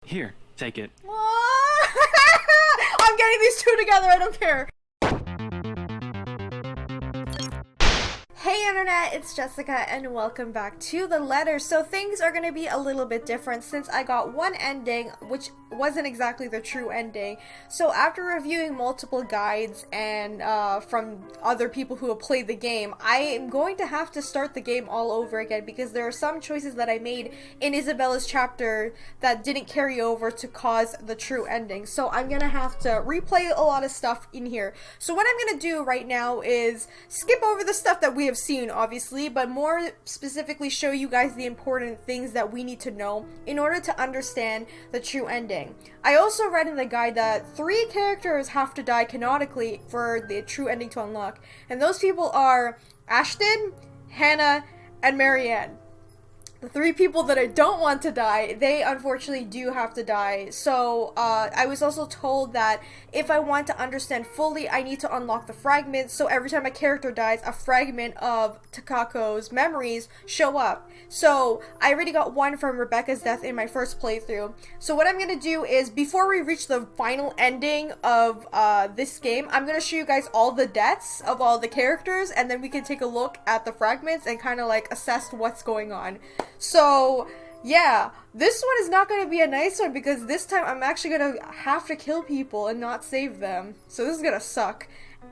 Here, take it. I'm getting these two together, I don't care. Hey internet, it's Jessica and welcome back to the letter. So things are going to be a little bit different since I got one ending which wasn't exactly the true ending. So after reviewing multiple guides and from other people who have played the game, I am going to have to start the game all over again because there are some choices that I made in Isabella's chapter that didn't carry over to cause the true ending. So I'm going to have to replay a lot of stuff in here. So what I'm going to do right now is skip over the stuff that we have seen, obviously, but more specifically show you guys the important things that we need to know in order to understand the true ending. I also read in the guide that 3 characters have to die canonically for the true ending to unlock, and those people are Ashton, Hannah, and Marianne. The 3 people that I don't want to die, they unfortunately do have to die. So, I was also told that if I want to understand fully, I need to unlock the fragments. So every time a character dies, a fragment of Takako's memories show up. So, I already got one from Rebecca's death in my first playthrough. So what I'm going to do is, before we reach the final ending of this game, I'm going to show you guys all the deaths of all the characters, and then we can take a look at the fragments and kind of like assess what's going on. So, yeah, this one is not going to be a nice one because this time I'm actually going to have to kill people and not save them. So this is going to suck.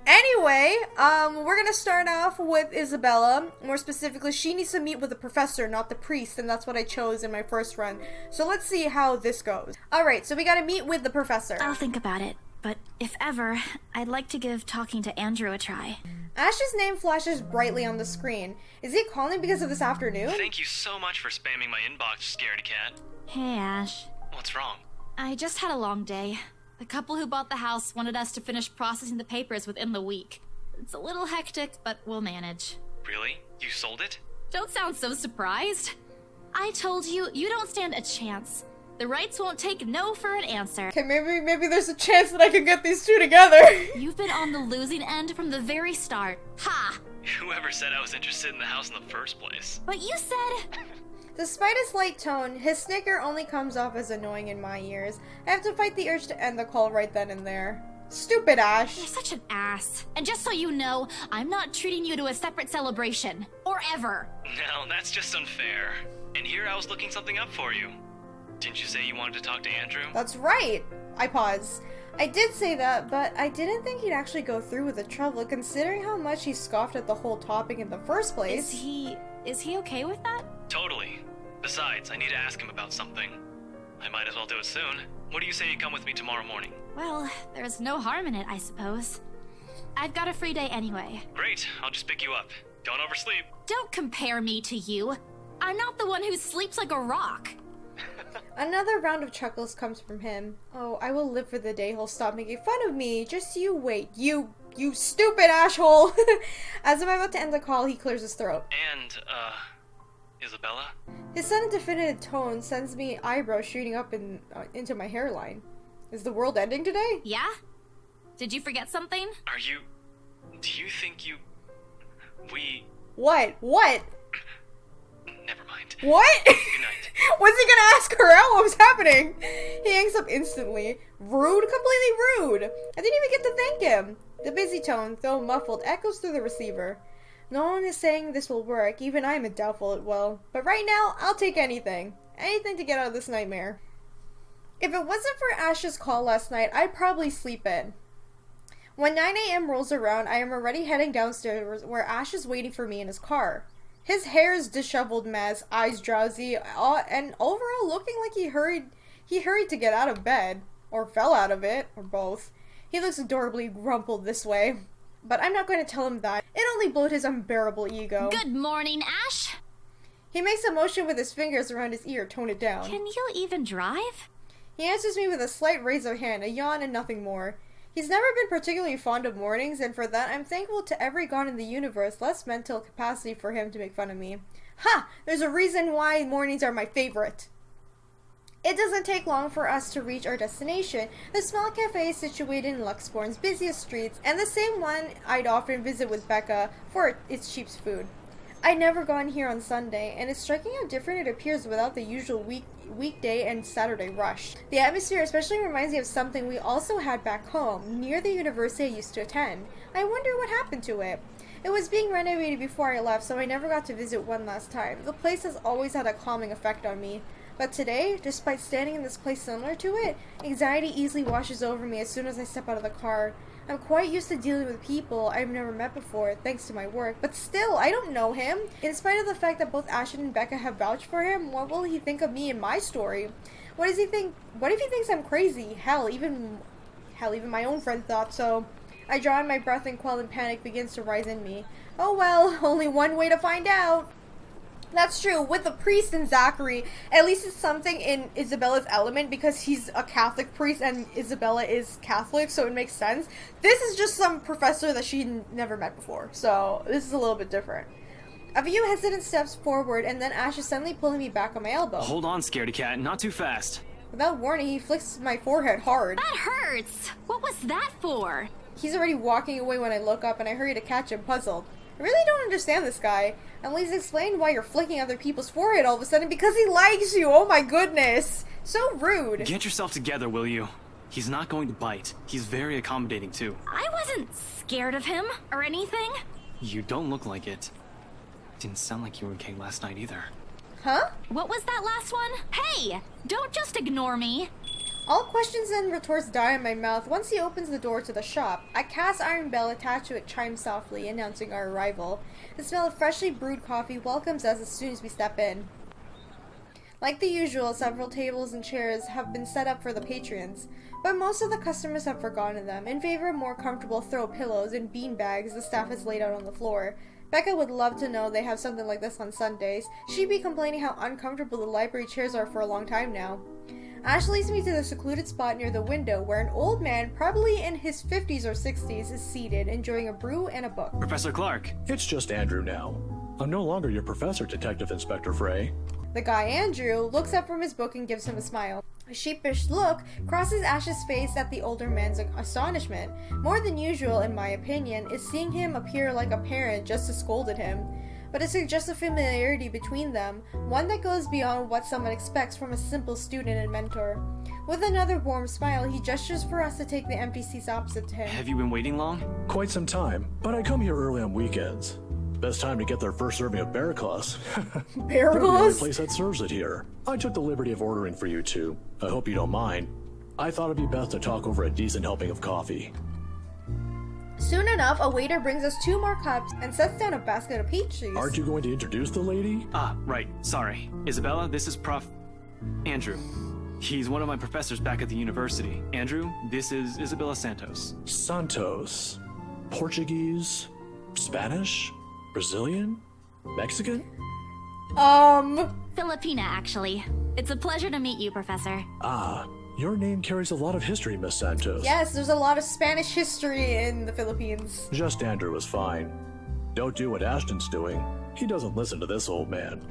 Anyway, we're going to start off with Isabella. More specifically, she needs to meet with the professor, not the priest, and that's what I chose in my first run. So let's see how this goes. Alright, so we got to meet with the professor. I'll think about it, but if ever, I'd like to give talking to Andrew a try. Ash's name flashes brightly on the screen. Is he calling because of this afternoon? Thank you so much for spamming my inbox, scaredy cat. Hey, Ash. What's wrong? I just had a long day. The couple who bought the house wanted us to finish processing the papers within the week. It's a little hectic, but we'll manage. Really? You sold it? Don't sound so surprised. I told you, you don't stand a chance. The rights won't take no for an answer. Okay, maybe there's a chance that I can get these two together. You've been on the losing end from the very start. Ha! Whoever said I was interested in the house in the first place? But you said... Despite his light tone, his snicker only comes off as annoying in my ears. I have to fight the urge to end the call right then and there. Stupid Ash. You're such an ass. And just so you know, I'm not treating you to a separate celebration. Or ever. No, that's just unfair. And here I was looking something up for you. Didn't you say you wanted to talk to Andrew? That's right. I pause. I did say that, but I didn't think he'd actually go through with the trouble considering how much he scoffed at the whole topic in the first place. Is he okay with that? Totally. Besides, I need to ask him about something. I might as well do it soon. What do you say you come with me tomorrow morning? Well, there's no harm in it, I suppose. I've got a free day anyway. Great, I'll just pick you up. Don't oversleep. Don't compare me to you. I'm not the one who sleeps like a rock. Another round of chuckles comes from him. Oh, I will live for the day he'll stop making fun of me. Just you wait. You stupid asshole. As I'm about to end the call, he clears his throat. And, Isabella? His sudden definitive tone sends me eyebrows shooting up into my hairline. Is the world ending today? Yeah? Did you forget something? Do you think What? Never mind. What? Good night. Was he gonna ask her out? What was happening? He hangs up instantly. Rude, completely rude. I didn't even get to thank him. The busy tone, though muffled, echoes through the receiver. No one is saying this will work, even I am doubtful it will. But right now, I'll take anything. Anything to get out of this nightmare. If it wasn't for Ash's call last night, I'd probably sleep in. When 9 a.m. rolls around, I am already heading downstairs where Ash is waiting for me in his car. His hair is disheveled mess, eyes drowsy, and overall looking like he hurried to get out of bed. Or fell out of it, or both. He looks adorably rumpled this way. But I'm not going to tell him that. It only blowed his unbearable ego. Good morning, Ash. He makes a motion with his fingers around his ear, tone it down. Can you even drive? He answers me with a slight raise of hand, a yawn, and nothing more. He's never been particularly fond of mornings, and for that I'm thankful to every god in the universe less mental capacity for him to make fun of me. Ha! There's a reason why mornings are my favorite. It doesn't take long for us to reach our destination. The small cafe is situated in Luxborn's busiest streets, and the same one I'd often visit with Becca for its cheap food. I'd never gone here on Sunday, and it's striking how different it appears without the usual weekday and Saturday rush. The atmosphere especially reminds me of something we also had back home, near the university I used to attend. I wonder what happened to it. It was being renovated before I left, so I never got to visit one last time. The place has always had a calming effect on me. But today, despite standing in this place similar to it, anxiety easily washes over me as soon as I step out of the car. I'm quite used to dealing with people I've never met before, thanks to my work, but still, I don't know him. In spite of the fact that both Ashton and Becca have vouched for him, what will he think of me and my story? What does he think? What if he thinks I'm crazy? Hell, even my own friend thought so. I draw in my breath and quell and panic begins to rise in me. Oh well, only one way to find out. That's true. With the priest and Zachary, at least it's something in Isabella's element because he's a Catholic priest and Isabella is Catholic, so it makes sense. This is just some professor that she never met before, so this is a little bit different. A few hesitant steps forward, and then Ash is suddenly pulling me back on my elbow. Hold on, scaredy cat. Not too fast. Without warning, he flicks my forehead hard. That hurts! What was that for? He's already walking away when I look up, and I hurry to catch him, puzzled. I really don't understand this guy. And please explain why you're flicking other people's forehead all of a sudden because he likes you. Oh my goodness. So rude. Get yourself together, will you? He's not going to bite. He's very accommodating, too. I wasn't scared of him or anything. You don't look like it. Didn't sound like you were okay last night either. Huh? What was that last one? Hey! Don't just ignore me. All questions and retorts die in my mouth once he opens the door to the shop. A cast iron bell attached to it chimes softly, announcing our arrival. The smell of freshly brewed coffee welcomes us as soon as we step in. Like the usual, several tables and chairs have been set up for the patrons, but most of the customers have forgotten them in favor of more comfortable throw pillows and bean bags the staff has laid out on the floor. Becca would love to know they have something like this on Sundays. She'd be complaining how uncomfortable the library chairs are for a long time now. Ash leads me to the secluded spot near the window where an old man, probably in his 50s or 60s, is seated, enjoying a brew and a book. Professor Clark. It's just Andrew now. I'm no longer your professor, Detective Inspector Frey. The guy, Andrew, looks up from his book and gives him a smile. A sheepish look crosses Ash's face at the older man's astonishment. More than usual, in my opinion, is seeing him appear like a parent just to scold at him. But it suggests a familiarity between them, one that goes beyond what someone expects from a simple student and mentor. With another warm smile, he gestures for us to take the empty seats opposite to him. Have you been waiting long? Quite some time, but I come here early on weekends. Best time to get their first serving of Barraclaws. They're the only place that serves it here. I took the liberty of ordering for you two. I hope you don't mind. I thought it'd be best to talk over a decent helping of coffee. Soon enough, a waiter brings us 2 more cups and sets down a basket of peach juice. Aren't you going to introduce the lady? Ah, right. Sorry. Isabella, this is Prof. Andrew. He's one of my professors back at the university. Andrew, this is Isabella Santos. Santos. Portuguese? Spanish? Brazilian? Mexican? Filipina, actually. It's a pleasure to meet you, Professor. Ah, your name carries a lot of history, Miss Santos. Yes, there's a lot of Spanish history in the Philippines. Just Andrew is fine. Don't do what Ashton's doing. He doesn't listen to this old man.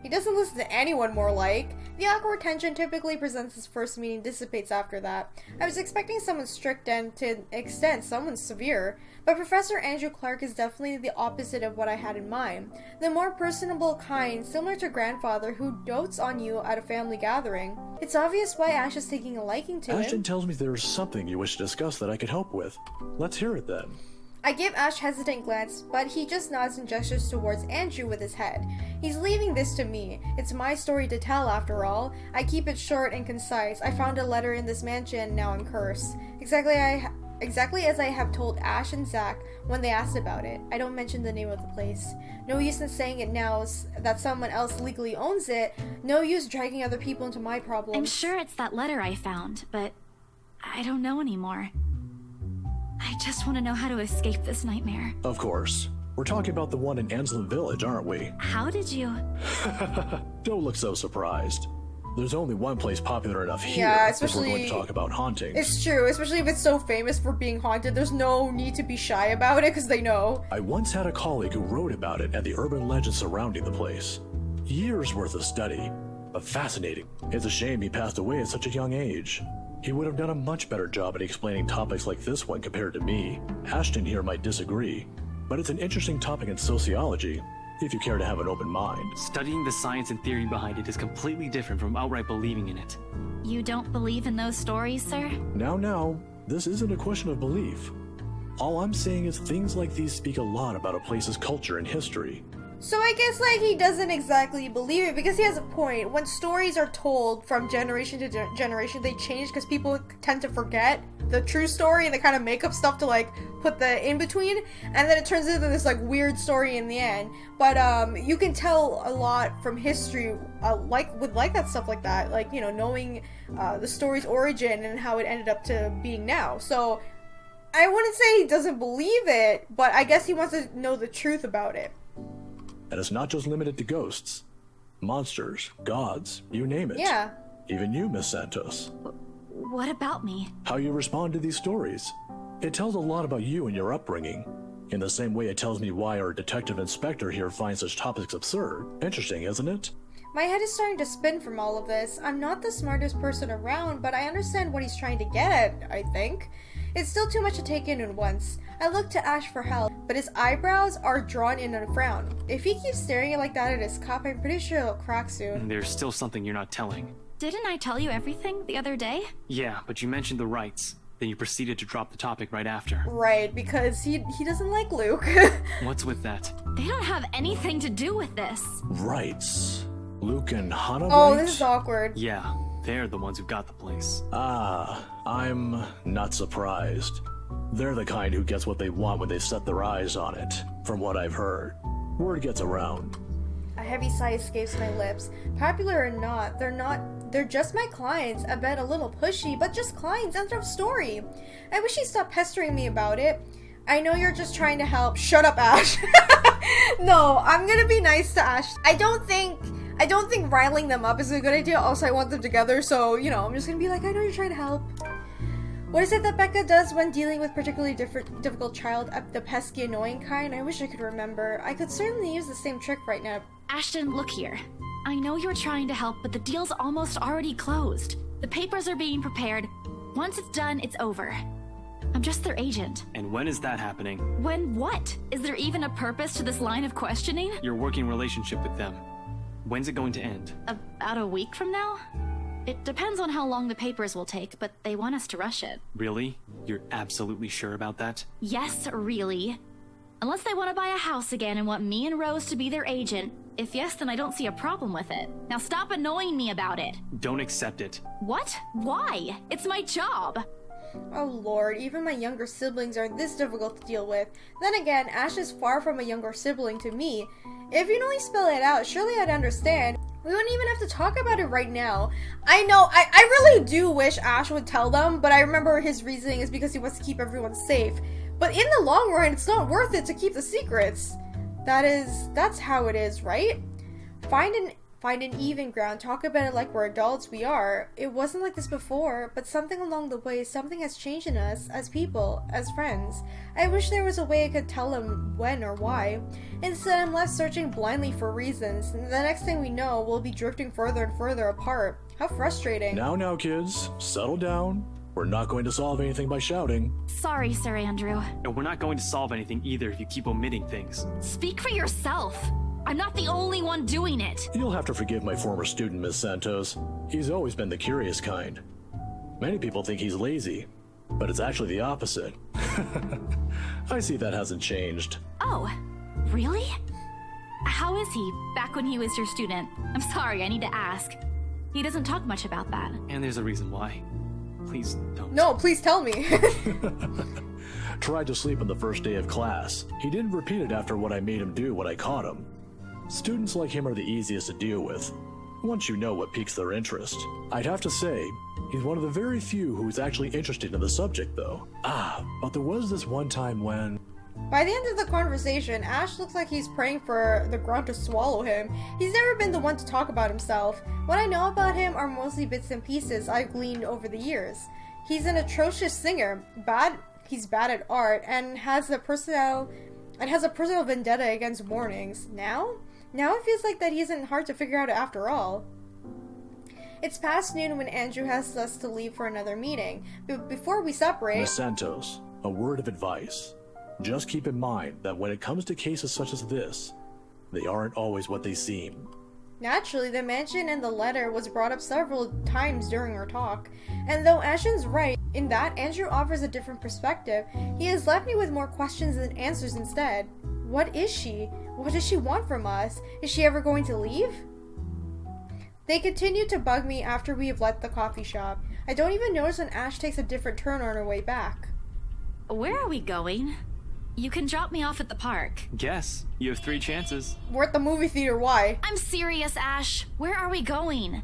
He doesn't listen to anyone, more like. The awkward tension typically presents his first meeting dissipates after that. I was expecting someone strict and, to an extent, someone severe, but Professor Andrew Clark is definitely the opposite of what I had in mind. The more personable kind, similar to grandfather who dotes on you at a family gathering. It's obvious why Ash is taking a liking to Ashton him. tells me there's something you wish to discuss that I could help with. Let's hear it then. I give Ash hesitant glance, but he just nods and gestures towards Andrew with his head. He's leaving this to me. It's my story to tell, after all. I keep it short and concise. I found a letter in this mansion, now I'm cursed. Exactly as I have told Ash and Zach when they asked about it. I don't mention the name of the place. No use in saying it now that someone else legally owns it. No use dragging other people into my problems. I'm sure it's that letter I found, but I don't know anymore. I just want to know how to escape this nightmare. Of course. We're talking about the one in Anslin Village, aren't we? How did you... Don't look so surprised. There's only one place popular enough here if we're going to talk about hauntings. It's true, especially if it's so famous for being haunted. There's no need to be shy about it, because they know. I once had a colleague who wrote about it and the urban legends surrounding the place. Years worth of study, but fascinating. It's a shame he passed away at such a young age. He would have done a much better job at explaining topics like this one compared to me. Ashton here might disagree, but it's an interesting topic in sociology. if you care to have an open mind. Studying the science and theory behind it is completely different from outright believing in it. You don't believe in those stories, sir? Now, this isn't a question of belief. All I'm saying is things like these speak a lot about a place's culture and history. So I guess, like, he doesn't exactly believe it, because he has a point. When stories are told from generation to generation, they change because people tend to forget the true story and they kind of make up stuff to, like, put the in-between, and then it turns into this, like, weird story in the end. But, you can tell a lot from history, with that stuff like that, like, you know, knowing, the story's origin and how it ended up to being now. So, I wouldn't say he doesn't believe it, but I guess he wants to know the truth about it. And it's not just limited to ghosts. Monsters, gods, you name it. Yeah. Even you, Miss Santos. What about me? How you respond to these stories. It tells a lot about you and your upbringing. In the same way it tells me why our detective inspector here finds such topics absurd. Interesting, isn't it? My head is starting to spin from all of this. I'm not the smartest person around, but I understand what he's trying to get at, I think. It's still too much to take in at once. I look to Ash for help, but his eyebrows are drawn in a frown. If he keeps staring like that at his cup, I'm pretty sure he'll crack soon. There's still something you're not telling. Didn't I tell you everything the other day? Yeah, but you mentioned the rights. Then you proceeded to drop the topic right after. Right, because he doesn't like Luke. What's with that? They don't have anything to do with this. Rights. Luke and Hana Oh, rights? this is awkward. Yeah, they're the ones who got the place. I'm not surprised. They're the kind who gets what they want when they set their eyes on it, from what I've heard. Word gets around. A heavy sigh escapes my lips. Popular or not, they're just my clients. I bet a little pushy, but just clients, end of story. I wish he'd stop pestering me about it. I know you're just trying to help. Shut up, Ash. No, I'm gonna be nice to Ash. I don't think riling them up is a good idea. Also, I want them together, so, you know, I'm just gonna be like, I know you're trying to help. What is it that Becca does when dealing with particularly difficult child, the pesky, annoying kind? I wish I could remember. I could certainly use the same trick right now. Ashton, look here. I know you're trying to help, but the deal's almost already closed. The papers are being prepared. Once it's done, it's over. I'm just their agent. And when is that happening? When what? Is there even a purpose to this line of questioning? Your working relationship with them. When's it going to end? About a week from now? It depends on how long the papers will take, but they want us to rush it. Really? You're absolutely sure about that? Yes, really. Unless they want to buy a house again and want me and Rose to be their agent. If yes, then I don't see a problem with it. Now stop annoying me about it. Don't accept it. What? Why? It's my job. Oh lord, even my younger siblings are this difficult to deal with. Then again, Ash is far from a younger sibling to me. If you'd only spell it out, surely I'd understand. We wouldn't even have to talk about it right now. I know, I really do wish Ash would tell them, but I remember his reasoning is because he wants to keep everyone safe. But in the long run, it's not worth it to keep the secrets. That's how it is, right? Find an even ground, talk about it like we're adults, we are. It wasn't like this before, but something along the way, something has changed in us, as people, as friends. I wish there was a way I could tell them when or why. Instead, I'm left searching blindly for reasons, and the next thing we know, we'll be drifting further and further apart. How frustrating. Now, kids, settle down. We're not going to solve anything by shouting. Sorry, Sir Andrew. And we're not going to solve anything either if you keep omitting things. Speak for yourself. I'm not the only one doing it. You'll have to forgive my former student, Miss Santos. He's always been the curious kind. Many people think he's lazy, but it's actually the opposite. I see that hasn't changed. Oh, really? How is he back when he was your student? I'm sorry, I need to ask. He doesn't talk much about that. And there's a reason why. Please don't. No, please tell me. Tried to sleep on the first day of class. He didn't repeat it after what I made him do when I caught him. Students like him are the easiest to deal with, once you know what piques their interest. I'd have to say, he's one of the very few who's actually interested in the subject, though. But there was this one time when... By the end of the conversation, Ash looks like he's praying for the grunt to swallow him. He's never been the one to talk about himself. What I know about him are mostly bits and pieces I've gleaned over the years. He's an atrocious singer, he's bad at art, and has a personal vendetta against mornings. Now it feels like that he isn't hard to figure out after all. It's past noon when Andrew asks us to leave for another meeting. But before we separate... Miss Santos, a word of advice. Just keep in mind that when it comes to cases such as this, They aren't always what they seem. Naturally, the mansion and the letter was brought up several times during our talk, and though Ashton's right in that Andrew offers a different perspective, he has left me with more questions than answers instead. What is she? What does she want from us? Is she ever going to leave? They continue to bug me after we have left the coffee shop. I don't even notice when Ash takes a different turn on her way back. Where are we going? You can drop me off at the park. Guess. You have 3 chances. We're at the movie theater, why? I'm serious, Ash. Where are we going?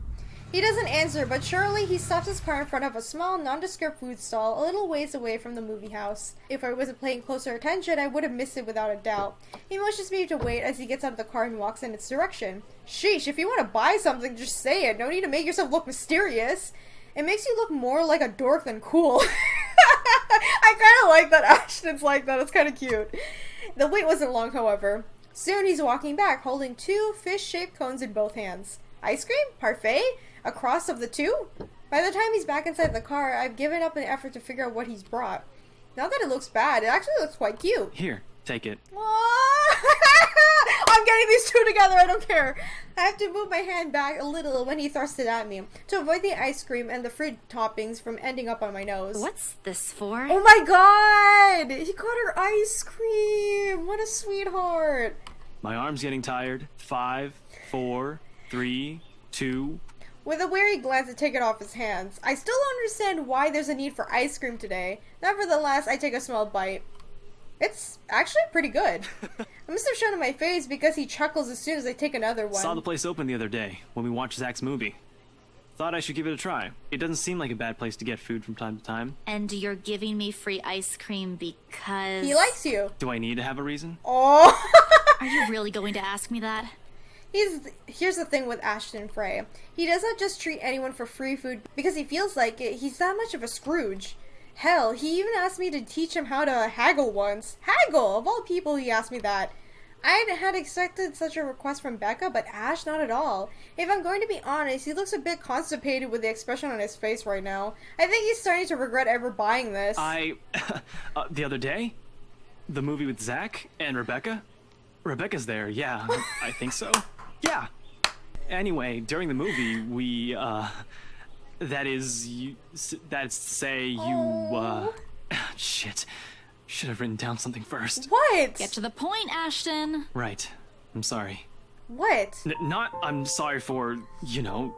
He doesn't answer, but surely he stops his car in front of a small, nondescript food stall a little ways away from the movie house. If I wasn't paying closer attention, I would have missed it without a doubt. He motions me to wait as he gets out of the car and walks in its direction. Sheesh, if you want to buy something, just say it. No need to make yourself look mysterious. It makes you look more like a dork than cool. I kind of like that Ashton's like that. It's kind of cute. The wait wasn't long, however. Soon he's walking back, holding 2 fish-shaped cones in both hands. Ice cream? Parfait? A cross of the 2? By the time he's back inside the car, I've given up an effort to figure out what he's brought. Not that it looks bad, it actually looks quite cute. Here, take it. I'm getting these 2 together, I don't care. I have to move my hand back a little when he thrusts it at me, to avoid the ice cream and the fruit toppings from ending up on my nose. What's this for? Oh my god! He got her ice cream! What a sweetheart! My arm's getting tired. 5, 4, 3, 2... With a wary glance I take it off his hands. I still don't understand why there's a need for ice cream today. Nevertheless, I take a small bite. It's actually pretty good. I must have shown him my face because he chuckles as soon as I take another one. Saw the place open the other day when we watched Zach's movie. Thought I should give it a try. It doesn't seem like a bad place to get food from time to time. And you're giving me free ice cream because... He likes you. Do I need to have a reason? Oh! Are you really going to ask me that? Here's the thing with Ashton Frey. He does not just treat anyone for free food because he feels like it. He's that much of a Scrooge. Hell, he even asked me to teach him how to haggle once. Haggle! Of all people, he asked me that. I had expected such a request from Becca, but Ash, not at all. If I'm going to be honest, he looks a bit constipated with the expression on his face right now. I think he's starting to regret ever buying this. The other day? The movie with Zach and Rebecca? Rebecca's there, yeah. I think so. Yeah. Anyway, during the movie, we, that's to say you, shit. Should have written down something first. What? Get to the point, Ashton. Right. I'm sorry. What? I'm sorry for,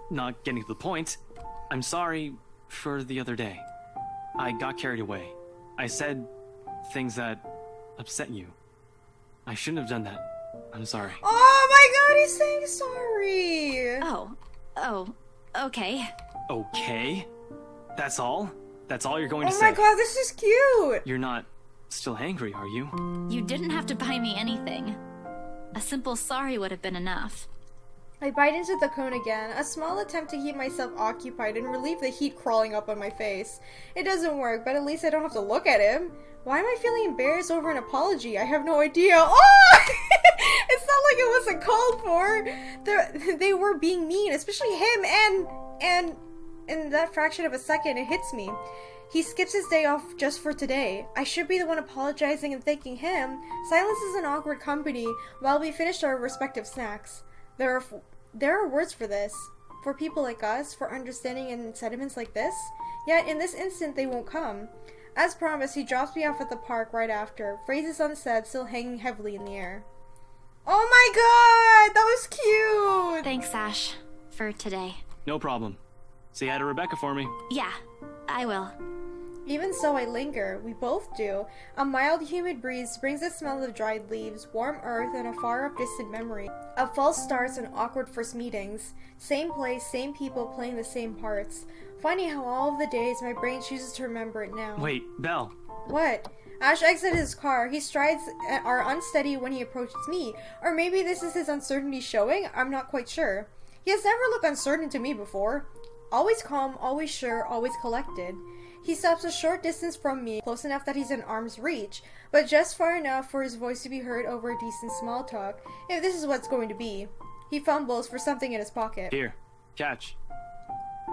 not getting to the point. I'm sorry for the other day. I got carried away. I said things that upset you. I shouldn't have done that. I'm sorry. Oh my god, he's saying sorry! Oh, okay. Okay? That's all? That's all you're going to say? Oh my god, this is cute! You're not still angry, are you? You didn't have to buy me anything. A simple sorry would have been enough. I bite into the cone again, a small attempt to keep myself occupied and relieve the heat crawling up on my face. It doesn't work, but at least I don't have to look at him. Why am I feeling embarrassed over an apology? I have no idea. Oh! It's not like it wasn't called for. They were being mean, especially him, and in that fraction of a second, it hits me. He skips his day off just for today. I should be the one apologizing and thanking him. Silence is an awkward company while we finished our respective snacks. There are words for this. For people like us, for understanding and sentiments like this. Yet, in this instant, they won't come. As promised, he drops me off at the park right after, phrases unsaid still hanging heavily in the air. Oh my god! That was cute! Thanks, Ash, for today. No problem. Say hi to Rebecca for me. Yeah, I will. Even so, I linger. We both do. A mild, humid breeze brings the smell of dried leaves, warm earth, and a far-off distant memory of false starts and awkward first meetings. Same place, same people playing the same parts. Funny how all of the days my brain chooses to remember it now. Wait, Belle. What? Ash exits his car. His strides are unsteady when he approaches me. Or maybe this is his uncertainty showing? I'm not quite sure. He has never looked uncertain to me before. Always calm, always sure, always collected. He stops a short distance from me, close enough that he's in arm's reach, but just far enough for his voice to be heard over a decent small talk, if this is what's going to be. He fumbles for something in his pocket. Here, catch.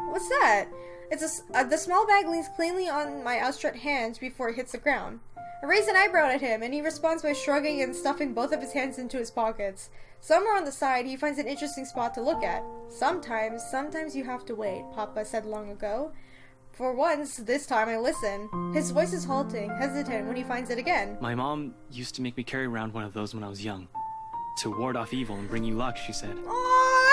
What's that? The small bag leans cleanly on my outstretched hands before it hits the ground. I raise an eyebrow at him, and he responds by shrugging and stuffing both of his hands into his pockets. Somewhere on the side, he finds an interesting spot to look at. Sometimes you have to wait, Papa said long ago. For once, this time I listen. His voice is halting, hesitant when he finds it again. My mom used to make me carry around one of those when I was young. To ward off evil and bring you luck, she said. Aww,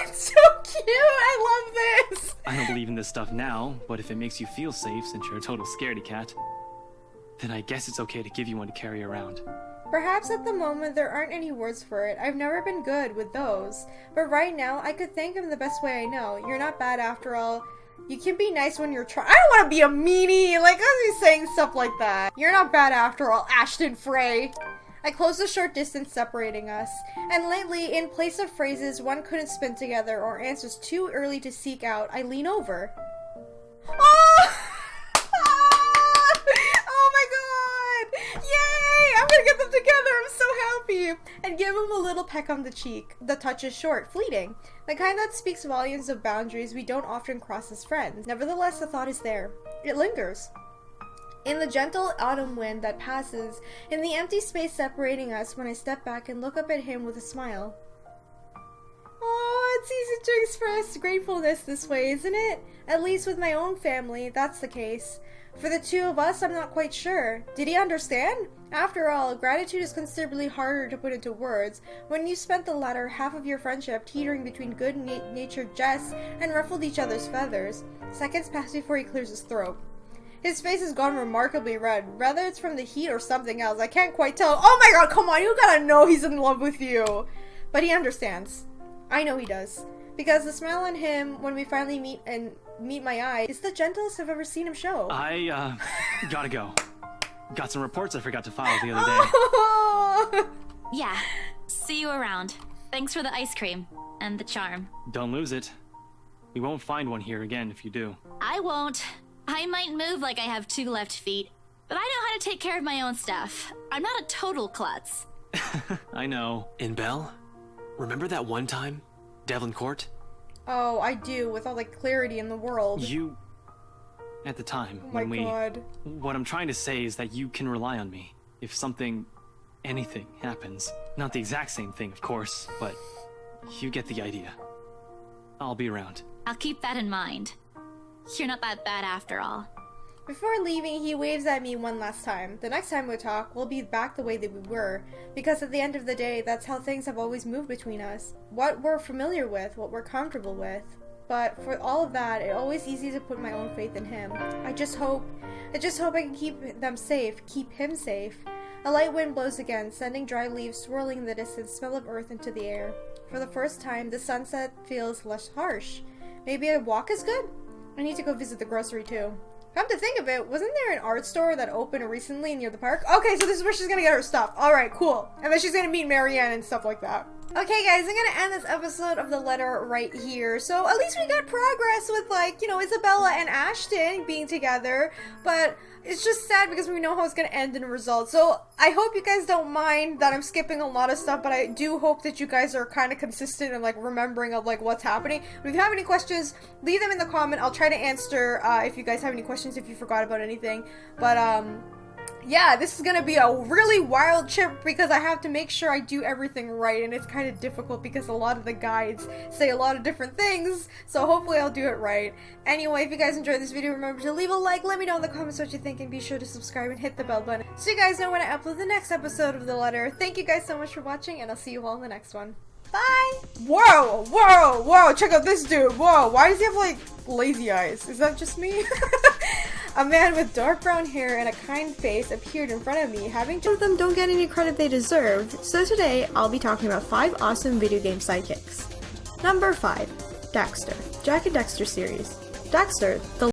it's so cute! I love this! I don't believe in this stuff now, but if it makes you feel safe since you're a total scaredy cat, then I guess it's okay to give you one to carry around. Perhaps at the moment there aren't any words for it. I've never been good with those. But right now, I could thank him the best way I know. You're not bad after all. You can be nice when you're trying. I don't want to be a meanie! Like, I was saying stuff like that. You're not bad after all, Ashton Frey. I closed the short distance separating us. And lately, in place of phrases one couldn't spin together or answers too early to seek out, I lean over. Oh! Oh my god! Yay! I'm gonna get them together! I'm so happy! And give him a little peck on the cheek. The touch is short, fleeting. The kind that speaks volumes of boundaries we don't often cross as friends. Nevertheless, the thought is there. It lingers. In the gentle autumn wind that passes, in the empty space separating us when I step back and look up at him with a smile. Oh, it's easy to express gratefulness this way, isn't it? At least with my own family, that's the case. For the two of us, I'm not quite sure. Did he understand? After all, gratitude is considerably harder to put into words when you spent the latter half of your friendship teetering between good-natured jests and ruffled each other's feathers. Seconds pass before he clears his throat. His face has gone remarkably red. Whether it's from the heat or something else, I can't quite tell. Oh my god, come on, you gotta know he's in love with you. But he understands. I know he does. Because the smile on him when we finally meet my eye is the gentlest I've ever seen him show. I, gotta go. Got some reports I forgot to file the other day. Yeah, see you around. Thanks for the ice cream and the charm. Don't lose it. We won't find one here again if you do. I won't. I might move like I have 2 left feet, but I know how to take care of my own stuff. I'm not a total klutz. I know. In Belle? Remember that one time? Devlin Court? Oh, I do, with all the clarity in the world. You... At the time, Oh my god. What I'm trying to say is that you can rely on me. If something... anything happens. Not the exact same thing, of course, but... you get the idea. I'll be around. I'll keep that in mind. You're not that bad after all. Before leaving, he waves at me one last time. The next time we talk, we'll be back the way that we were. Because at the end of the day, that's how things have always moved between us. What we're familiar with, what we're comfortable with. But for all of that, it's always easy to put my own faith in him. I just hope I can keep them safe, keep him safe. A light wind blows again, sending dry leaves swirling in the distance, smell of earth into the air. For the first time, the sunset feels less harsh. Maybe a walk is good? I need to go visit the grocery too. Come to think of it, wasn't there an art store that opened recently near the park? Okay, so this is where she's gonna get her stuff. Alright, cool. And then she's gonna meet Marianne and stuff like that. Okay guys, I'm gonna end this episode of the letter right here. So at least we got progress with, like, you know, Isabella and Ashton being together. But it's just sad because we know how it's gonna end in a result. So I hope you guys don't mind that I'm skipping a lot of stuff, but I do hope that you guys are kind of consistent and like remembering of like what's happening. But if you have any questions, leave them in the comment. I'll try to answer if you guys have any questions, if you forgot about anything. But yeah, this is gonna be a really wild trip because I have to make sure I do everything right, and it's kind of difficult because a lot of the guides say a lot of different things, so hopefully I'll do it right. Anyway, if you guys enjoyed this video, remember to leave a like, let me know in the comments what you think, and be sure to subscribe and hit the bell button so you guys know when I upload the next episode of The Letter. Thank you guys so much for watching, and I'll see you all in the next one. Bye! Whoa! Whoa! Whoa! Check out this dude! Whoa! Why does he have, like, lazy eyes? Is that just me? A man with dark brown hair and a kind face appeared in front of me, having two of them don't get any credit they deserve, so today I'll be talking about 5 awesome video game sidekicks. Number 5. Dexter. Jack and Dexter series. Dexter, the